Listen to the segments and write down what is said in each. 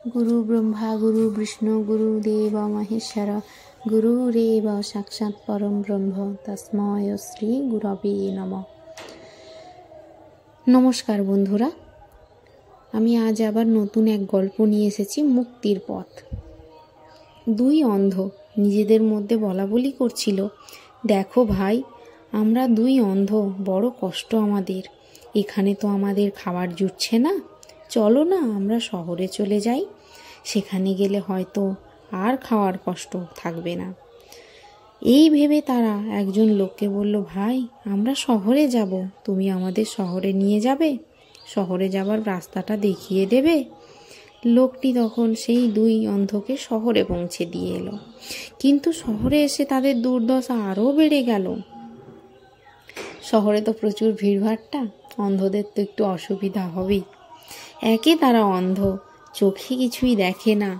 गुरु ब्रह्मा गुरु विष्णु गुरुदेव महेश्वर गुरुरेव साक्षात् परम ब्रह्म तस्मै श्री गुरवे नमः। নমস্কার বন্ধুরা, আমি আজ আবার নতুন এক গল্প নিয়ে এসেছি, মুক্তির পথ। দুই অন্ধ নিজেদের মধ্যে বলাবলি করছিল, দেখো ভাই, আমরা দুই অন্ধ, বড় কষ্ট আমাদের, এখানে তো আমাদের খাবার জুটছে না, চলো না আমরা শহরে চলে যাই, সেখানে গেলে হয়তো আর খাওয়ার কষ্ট থাকবে না। এই ভেবে তারা একজন লোককে বলল, ভাই আমরা শহরে যাব, তুমি আমাদের শহরে নিয়ে যাবে, শহরে যাবার রাস্তাটা দেখিয়ে দেবে। লোকটি তখন সেই দুই অন্ধকে শহরে পৌঁছে দিয়ে এলো, কিন্তু শহরে এসে তাদের দুর্দশা আরও বেড়ে গেল। শহরে তো প্রচুর ভিড়ভাট্টা, অন্ধদের তো একটু অসুবিধা হবেই। একে তারা অন্ধ, চোখে কিছুই দেখে না,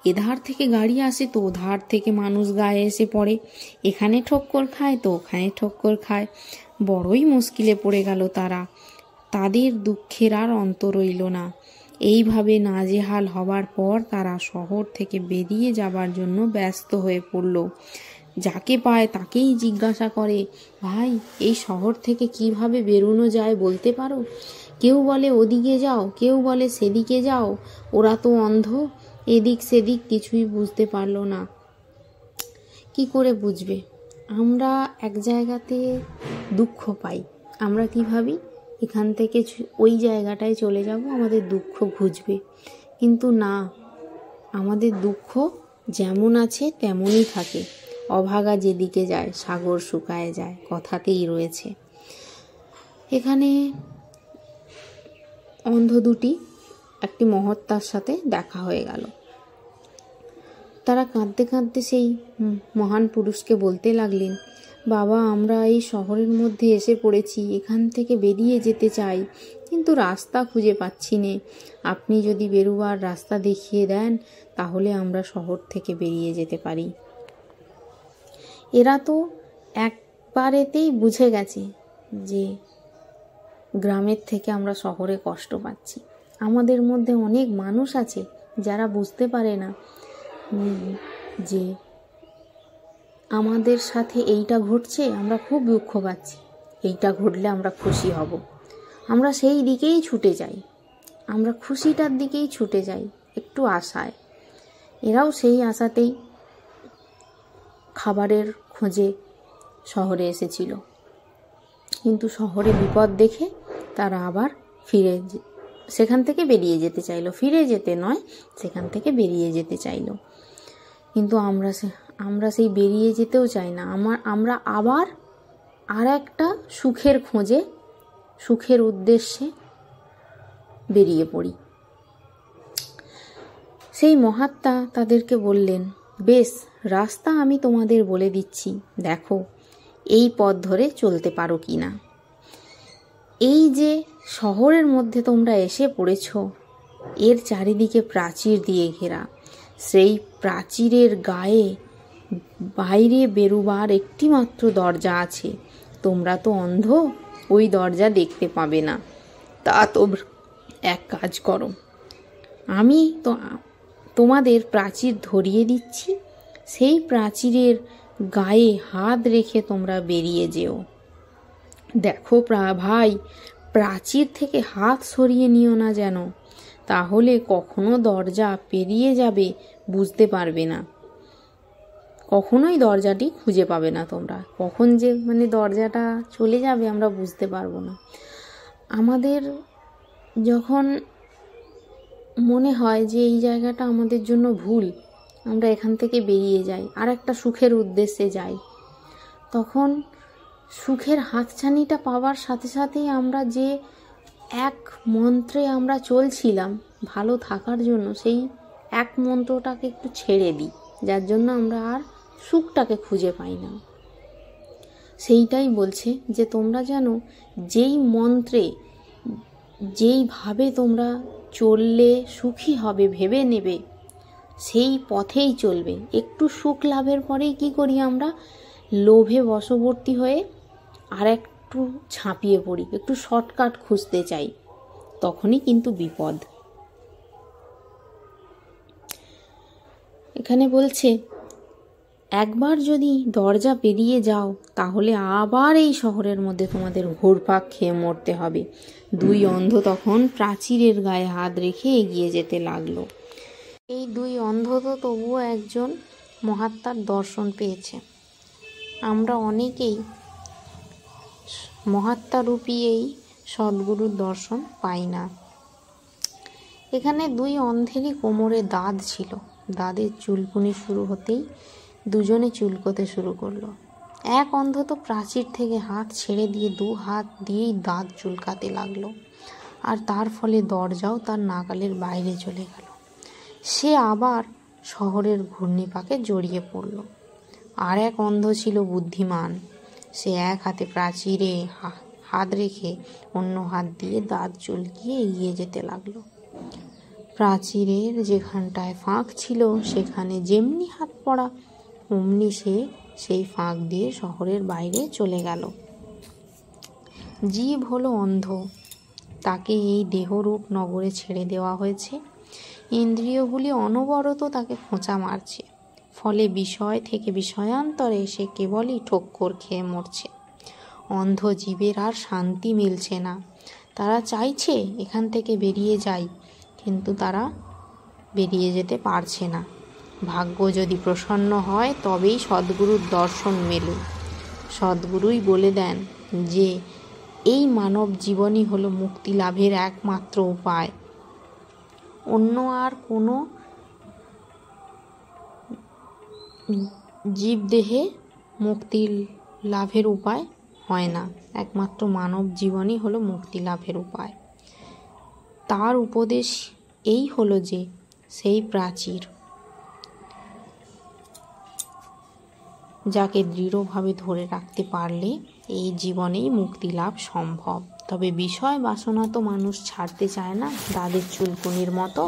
এধার থেকে গাড়ি আসে তো ওধার থেকে মানুষ গায়ে এসে পড়ে, এখানে ঠক্কর খায় তো ওখানে ঠক্কর খায়। বড়ই মুশকিলে পড়ে গেল তারা, তাদের দুঃখের আর অন্ত রইল না। এইভাবে নাজেহাল হবার পর তারা শহর থেকে বেরিয়ে যাবার জন্য ব্যস্ত হয়ে পড়ল। যাকে পায় তাকেই জিজ্ঞাসা করে, ভাই এই শহর থেকে কিভাবে বেরোনো যায় বলতে পারো? কেউ বলে ওদিকে যাও, কেউ বলে সেদিকে যাও, ওরা তো অন্ধ, এদিক সেদিক কিছুই বুঝতে পারলো না। কি করে বুঝবে? আমরা এক জায়গাতে দুঃখ পাই, আমরা কি ভাবি, এখান থেকে ওই জায়গাটায় চলে যাব, আমাদের দুঃখ ঘুচবে। কিন্তু না, আমাদের দুঃখ যেমন আছে তেমনই থাকে। অভাগা যেদিকে যায় সাগর শুকায় যায়, কথাতেই রয়েছে। এখানে অন্ধ দুটি একটি মহাত্মার সাথে দেখা হয়ে গেল। তারা কাঁদতে কাঁদতে সেই মহান পুরুষকে বলতে লাগলেন, বাবা আমরা এই শহরের মধ্যে এসে পড়েছি, এখান থেকে বেরিয়ে যেতে চাই, কিন্তু রাস্তা খুঁজে পাচ্ছি নে, আপনি যদি বেরোবার রাস্তা দেখিয়ে দেন তাহলে আমরা শহর থেকে বেরিয়ে যেতে পারি। এরা তো একবারেতেই বুঝে গেছে যে গ্রামের থেকে আমরা শহরে কষ্ট পাচ্ছি। আমাদের মধ্যে অনেক মানুষ আছে যারা বুঝতে পারে না যে আমাদের সাথে এইটা ঘটছে, আমরা খুব দুঃখ পাচ্ছি, এইটা ঘটলে আমরা খুশি হব, আমরা সেই দিকেই ছুটে যাই, আমরা খুশিটার দিকেই ছুটে যাই একটু আশায়। এরাও সেই আশাতেই খাবারের খোঁজে শহরে এসেছিল, কিন্তু শহরে বিপদ দেখে তারা আবার সেখান থেকে বেরিয়ে যেতে চাইলো, ফিরে যেতে নয়, সেখান থেকে বেরিয়ে যেতে চাইলো। কিন্তু আমরা সেই বেরিয়ে যেতেও চাই না, আমরা আবার আর একটা সুখের খোঁজে, সুখের উদ্দেশ্যে বেরিয়ে পড়ি। সেই মহাত্মা তাদেরকে বললেন, বেশ, রাস্তা আমি তোমাদের বলে দিচ্ছি, দেখো এই পথ ধরে চলতে পারো কি না। এই যে শহরের মধ্যে তোমরা এসে পড়েছ, এর চারিদিকে প্রাচীর দিয়ে ঘেরা, সেই প্রাচীরের গায়ে বাইরে বেরোবার একটি মাত্র দরজা আছে। তোমরা তো অন্ধ, ওই দরজা দেখতে পাবে না। তা তোমরা এক কাজ করো, আমি তো তোমাদের প্রাচীর ধরিয়ে দিচ্ছি, সেই প্রাচীরের গায়ে হাত রেখে তোমরা বেরিয়ে যেও। দেখো ভাই, প্রাচীর থেকে হাত সরিয়ে নিও না যেন, তাহলে কখনো দরজা পেরিয়ে যাবে বুঝতে পারবে না, কখনোই দরজাটি খুঁজে পাবে না তোমরা, কখন যে দরজাটা চলে যাবে আমরা বুঝতে পারবো না। আমাদের যখন মনে হয় যে এই জায়গাটা আমাদের জন্য ভুল, আমরা এখান থেকে বেরিয়ে যাই, আর একটা সুখের উদ্দেশ্যে যাই, তখন সুখের হাতছানিটা পাওয়ার সাথে সাথেই আমরা যে এক মন্ত্রে আমরা চলছিলাম ভালো থাকার জন্য, সেই এক মন্ত্রটাকে একটু ছেড়ে দিই, যার জন্য আমরা আর সুখটাকে খুঁজে পাই না। সেইটাই বলছে যে তোমরা যেন যেই মন্ত্রে, যেইভাবে তোমরা চললে সুখী হবে ভেবে নেবে, সেই পথেই চলবে। একটু সুখ লাভের পরেই কি করি আমরা, লোভে বশবর্তী হয়ে আর একটু ঝাঁপিয়ে পড়ি, একটু শর্টকাট খুঁজতে চাই, তখনই কিন্তু বিপদ। এখানে বলছে একবার যদি দরজা পেরিয়ে যাও তাহলে আবার এই শহরের মধ্যে তোমাদের ঘুরপাক খেয়ে মরতে হবে। দুই অন্ধ তখন প্রাচীরের গায়ে হাত রেখে এগিয়ে যেতে লাগলো। এই দুই অন্ধ তো তবুও একজন মহাত্মার দর্শন পেয়েছে। আমরা অনেকেই মহাত্মারূপী এই সদ্গুরুর দর্শন পাই না। এখানে দুই অন্ধেরই কোমরে দাঁত ছিল। দাঁতের চুলকুনি শুরু হতেই দুজনে চুলকোতে শুরু করলো। এক অন্ধ তো প্রাচীর থেকে হাত ছেড়ে দিয়ে দু হাত দিয়েই দাঁত চুলকাতে লাগলো, আর তার ফলে দরজাও তার নাগালের বাইরে চলে গেল। সে আবার শহরের ঘূর্ণিপাকে জড়িয়ে পড়ল। আর এক অন্ধ ছিল বুদ্ধিমান। সে এক হাতে প্রাচীরে হাত রেখে অন্য হাত দিয়ে দাঁত চুলকিয়ে এগিয়ে যেতে লাগলো। প্রাচীরের যেখানটায় ফাঁক ছিল সেখানে যেমনি হাত পড়া অমনি সে সেই ফাঁক দিয়ে শহরের বাইরে চলে গেল। জীব হলো অন্ধ, তাকে এই দেহরূপ নগরে ছেড়ে দেওয়া হয়েছে। ইন্দ্রিয়গুলি অনবরত তাকে খোঁচা মারছে, ফলে বিষয় থেকে বিষয়ান্তরে সে কেবলই ঠক্কর খেয়ে মরছে। অন্ধ জীবের আর শান্তি মিলছে না। তারা চাইছে এখান থেকে বেরিয়ে যায়, কিন্তু তারা বেরিয়ে যেতে পারছে না। ভাগ্য যদি প্রসন্ন হয় তবেই সদ্গুরুর দর্শন মেলে। সদ্গুরুই বলে দেন যে এই মানব জীবনই হলো মুক্তি লাভের একমাত্র উপায়। অন্য আর কোনো জীবদেহে মুক্তি লাভের উপায় হয় না। একমাত্র মানব জীবনই হলো মুক্তি লাভের উপায়। তার উপদেশ এই হলো যে সেই প্রাচীর, যাকে দৃঢ়ভাবে ধরে রাখতে পারলে এই জীবনেই মুক্তি লাভ সম্ভব। তবে বিষয় বাসনা তো মানুষ ছাড়তে চায় না। দাঁতের চুলকুনির মতো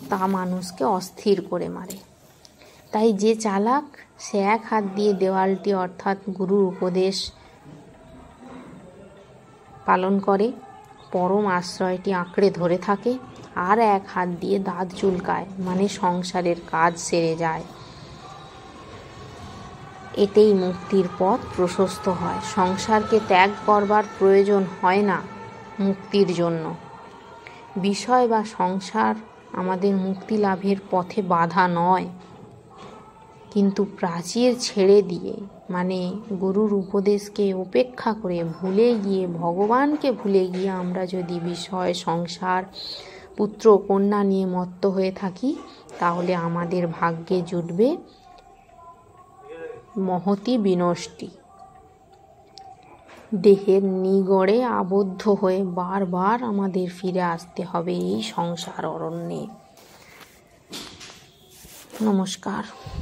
তা মানুষকে অস্থির করে মারে। তাই যে চালাক সে এক হাত দিয়ে দেওয়ালটি অর্থাৎ গুরুর উপদেশ পালন করে, পরম আশ্রয়টি আঁকড়ে ধরে থাকে, আর এক হাত দিয়ে দাঁত চুলকায়, মানে সংসারের কাজ সেরে যায়। এতেই মুক্তির পথ প্রশস্ত হয়। সংসারকে ত্যাগ করবার প্রয়োজন হয় না মুক্তির জন্য। বিষয় বা সংসার আমাদের মুক্তি লাভের পথে বাধা নয়, কিন্তু প্রাচীর ছেড়ে দিয়ে, মানে গুরুর উপদেশকে উপেক্ষা করে ভুলে গিয়ে, ভগবানকে ভুলে গিয়ে আমরা যদি বিষয়, সংসার, পুত্র কন্যা নিয়ে মত্ত হয়ে থাকি, তাহলে আমাদের ভাগ্যে জুটবে মহতি বিনষ্টি। দেহের নিগড়ে আবদ্ধ হয়ে বারবার আমাদের ফিরে আসতে হবে এই সংসার অরণ্যে। নমস্কার।